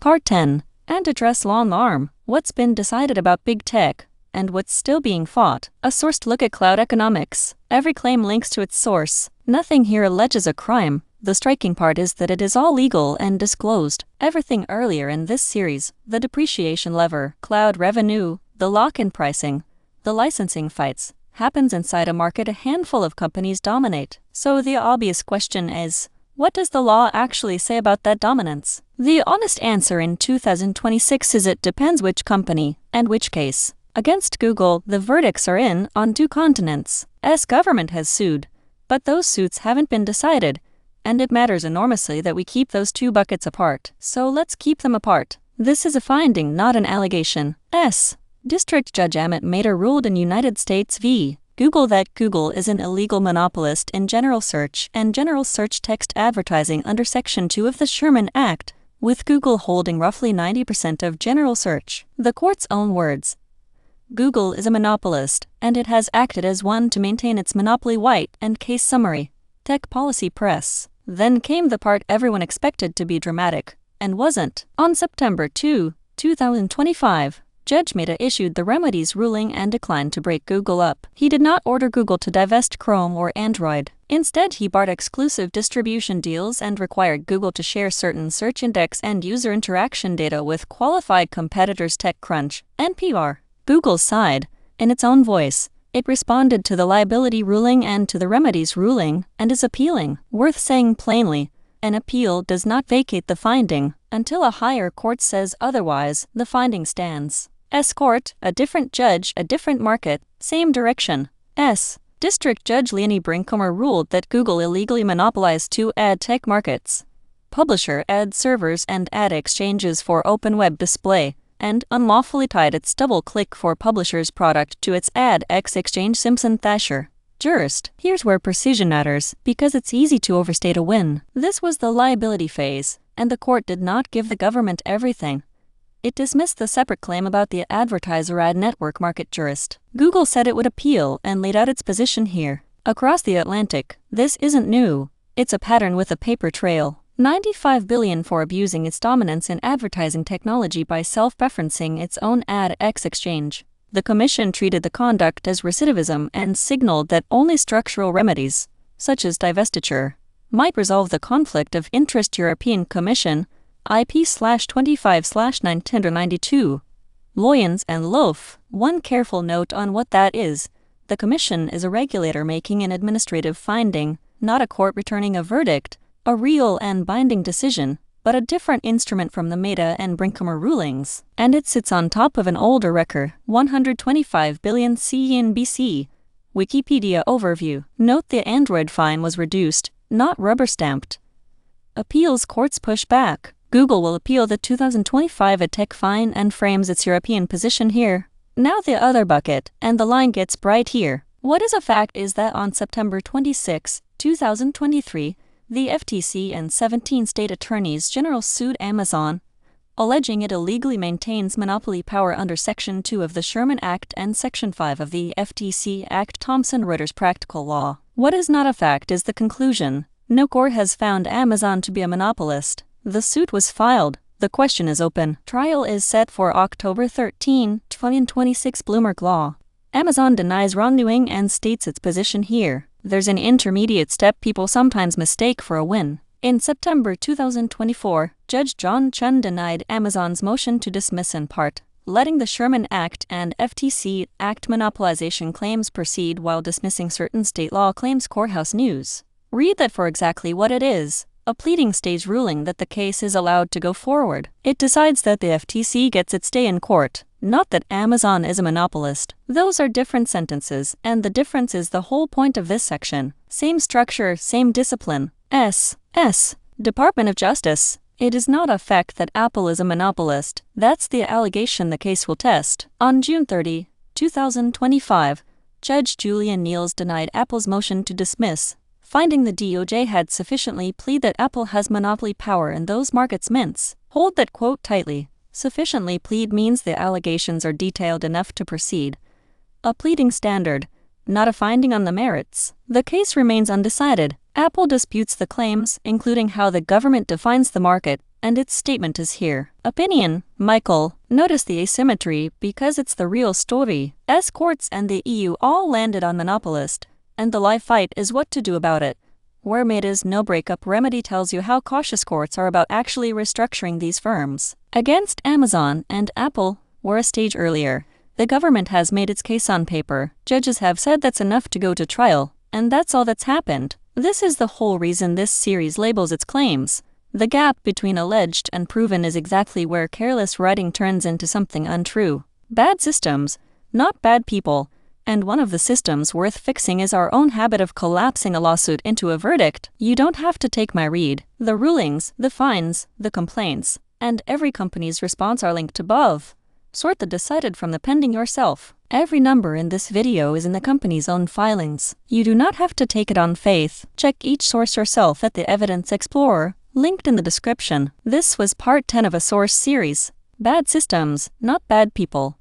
Part 10. Antitrust Law Alarm. What's been decided about big tech, and what's still being fought. A sourced look at cloud economics. Every claim links to its source. Nothing here alleges a crime. The striking part is that it is all legal and disclosed. Everything earlier in this series, the depreciation lever, cloud revenue, the lock-in pricing, the licensing fights, happens inside a market a handful of companies dominate. So the obvious question is, what does the law actually say about that dominance? The honest answer in 2026 is it depends which company and which case. Against Google, the verdicts are in on 2 continents. Government has sued, but those suits haven't been decided, and it matters enormously that we keep those 2 buckets apart. So let's keep them apart. This is a finding, not an allegation. District Judge Amit Mater ruled in United States v. Google that Google is an illegal monopolist in general search and general search text advertising under Section 2 of the Sherman Act, with Google holding roughly 90% of general search. The court's own words. Google is a monopolist, and it has acted as one to maintain its monopoly. White and case summary. Tech Policy Press. Then came the part everyone expected to be dramatic, and wasn't. On September 2, 2025, Judge Mehta issued the remedies ruling and declined to break Google up. He did not order Google to divest Chrome or Android. Instead, he barred exclusive distribution deals and required Google to share certain search index and user interaction data with qualified competitors. TechCrunch, NPR. Google's side, in its own voice, it responded to the liability ruling and to the remedies ruling, and is appealing. Worth saying plainly, an appeal does not vacate the finding. Until a higher court says otherwise, the finding stands. Court, a different judge, a different market, same direction. District Judge Leonie Brinkheimer ruled that Google illegally monopolized 2 ad tech markets: publisher ad servers and ad exchanges for open web display, and unlawfully tied its DoubleClick for Publishers product to its ad exchange. Simpson Thacher. Jurist. Here's where precision matters, because it's easy to overstate a win. This was the liability phase, and the court did not give the government everything. It dismissed the separate claim about the advertiser ad network market. Jurist. Google said it would appeal and laid out its position here. Across the Atlantic, this isn't new. It's a pattern with a paper trail. $95 billion for abusing its dominance in advertising technology by self-preferencing its own ad exchange. The Commission treated the conduct as recidivism and signaled that only structural remedies, such as divestiture, might resolve the conflict of interest. European Commission, IP/25/1992. Loyens and Loaf. One careful note on what that is. The Commission is a regulator making an administrative finding, not a court returning a verdict, a real and binding decision, but a different instrument from the Mehta and Brinkheimer rulings. And it sits on top of an older record, 125 billion CNBC. Wikipedia overview. Note the Android fine was reduced, not rubber-stamped. Appeals courts push back. Google will appeal the 2025 tech fine and frames its European position here. Now the other bucket, and the line gets bright here. What is a fact is that on September 26, 2023, the FTC and 17 state attorneys general sued Amazon, alleging it illegally maintains monopoly power under Section 2 of the Sherman Act and Section 5 of the FTC Act. Thomson Reuters. Practical law. What is not a fact is the conclusion. No court has found Amazon to be a monopolist. The suit was filed. The question is open. Trial is set for October 13, 2026. Bloomberg Law. Amazon denies wrongdoing and states its position here. There's an intermediate step people sometimes mistake for a win. In September 2024, Judge John Chun denied Amazon's motion to dismiss in part, letting the Sherman Act and FTC Act monopolization claims proceed while dismissing certain state law claims. Courthouse News. Read that for exactly what it is. A pleading stage ruling that the case is allowed to go forward. It decides that the FTC gets its day in court, not that Amazon is a monopolist. Those are different sentences, and the difference is the whole point of this section. Same structure, same discipline. Department of Justice. It is not a fact that Apple is a monopolist. That's the allegation the case will test. On June 30, 2025, Judge Julian Niels denied Apple's motion to dismiss, finding the DOJ had sufficiently plead that Apple has monopoly power in those markets. Mints. Hold that quote tightly. Sufficiently plead means the allegations are detailed enough to proceed. A pleading standard, not a finding on the merits. The case remains undecided. Apple disputes the claims, including how the government defines the market, and its statement is here. Opinion, Michael. Notice the asymmetry because it's the real story. S courts and the EU all landed on monopolist, and the live fight is what to do about it. Where made is no breakup remedy tells you how cautious courts are about actually restructuring these firms. Against Amazon and Apple, we're a stage earlier. The government has made its case on paper. Judges have said that's enough to go to trial, and that's all that's happened. This is the whole reason this series labels its claims. The gap between alleged and proven is exactly where careless writing turns into something untrue. Bad systems, not bad people. And one of the systems worth fixing is our own habit of collapsing a lawsuit into a verdict. You don't have to take my read. The rulings, the fines, the complaints, and every company's response are linked above. Sort the decided from the pending yourself. Every number in this video is in the company's own filings. You do not have to take it on faith. Check each source yourself at the Evidence Explorer, linked in the description. This was part 10 of a source series. Bad systems, not bad people.